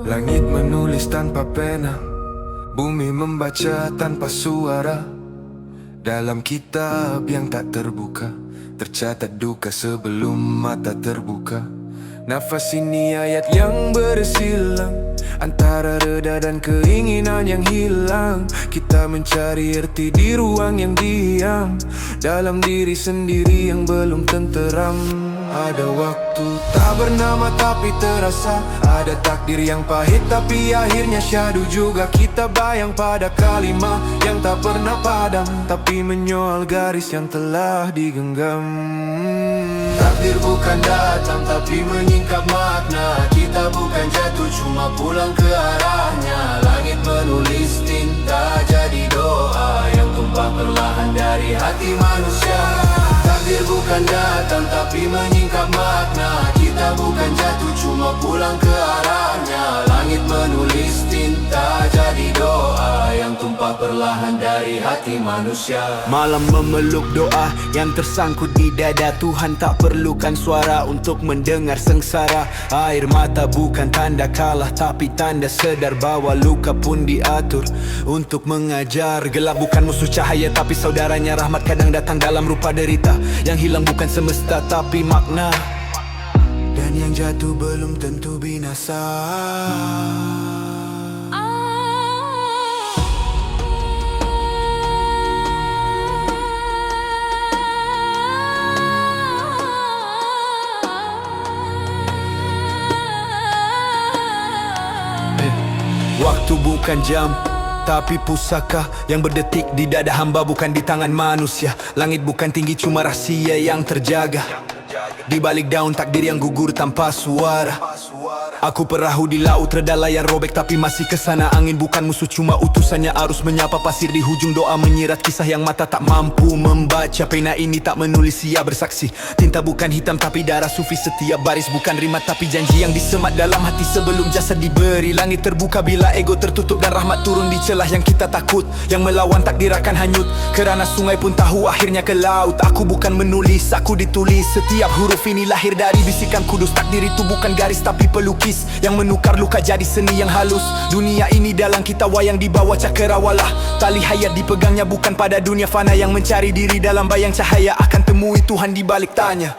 Langit menulis tanpa pena, bumi membaca tanpa suara. Dalam kitab yang tak terbuka, tercatat duka sebelum mata terbuka. Nafas ini ayat yang bersilang antara reda dan keinginan yang hilang. Kita mencari arti di ruang yang diam, dalam diri sendiri yang belum tenteram. Ada waktu tak bernama tapi terasa, ada takdir yang pahit tapi akhirnya syahdu juga. Kita bayang pada kalimat yang tak pernah padam, tapi menyoal garis yang telah digenggam. Takdir bukan datang tapi menyingkap makna. Kita bukan jatuh cuma pulang ke arahnya. Langit menulis tinta jadi doa yang tumpah perlahan dari hati manusia. Takdir bukan datang tapi menyingkap makna. Kita bukan jatuh cuma pulang ke arahnya. Langit menulis tinta jadi doa yang tumpah perlahan dari hati manusia. Malam memeluk doa yang tersangkut di dada. Tuhan tak perlukan suara untuk mendengar sengsara. Air mata bukan tanda kalah tapi tanda sedar bahwa luka pun diatur untuk mengajar. Gelap bukan musuh cahaya tapi saudaranya. Rahmat kadang datang dalam rupa derita. Yang hilang bukan semesta tapi makna, dan yang jatuh belum tentu binasa. Waktu bukan jam tapi pusaka yang berdetik di dada hamba, bukan di tangan manusia. Langit bukan tinggi cuma rahsia yang terjaga di balik daun takdir yang gugur tanpa suara. Aku perahu di laut reda layar robek tapi masih kesana. Angin bukan musuh cuma utusannya. Arus menyapa pasir di hujung doa menyirat kisah yang mata tak mampu membaca. Pena ini tak menulis sia bersaksi. Tinta bukan hitam tapi darah sufi. Setiap baris bukan rimat tapi janji yang disemat dalam hati sebelum jasad diberi. Langit terbuka bila ego tertutup dan rahmat turun di celah yang kita takut. Yang melawan takdir akan hanyut, kerana sungai pun tahu akhirnya ke laut. Aku bukan menulis, aku ditulis. Setiap huruf ini lahir dari bisikan kudus. Takdir itu bukan garis tapi pelukis yang menukar luka jadi seni yang halus. Dunia ini dalam kita wayang di bawah cakrawala. Tali hayat dipegangnya bukan pada dunia fana. Yang mencari diri dalam bayang cahaya akan temui Tuhan di balik tanya.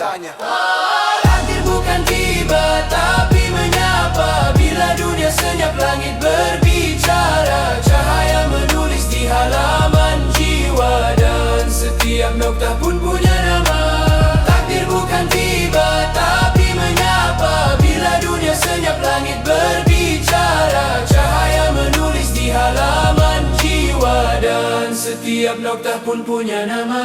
Takdir bukan tiba tapi menyapa. Bila dunia senyap langit berbicara. Cahaya menulis di halaman jiwa, dan setiap noktah pun punya nama. Takdir bukan tiba tapi menyapa. Bila dunia senyap langit berbicara. Cahaya menulis di halaman jiwa, dan setiap noktah pun punya nama.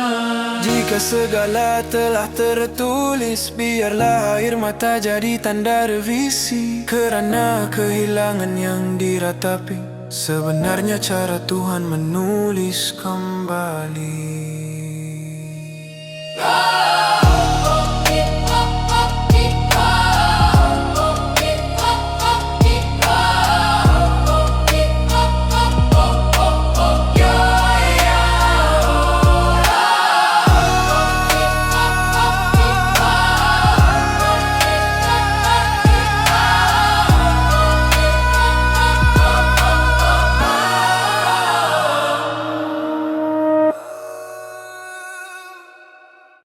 Jika segala telah tertulis, biarlah air mata jadi tanda revisi. Kerana kehilangan yang diratapi, sebenarnya cara Tuhan menulis kembali.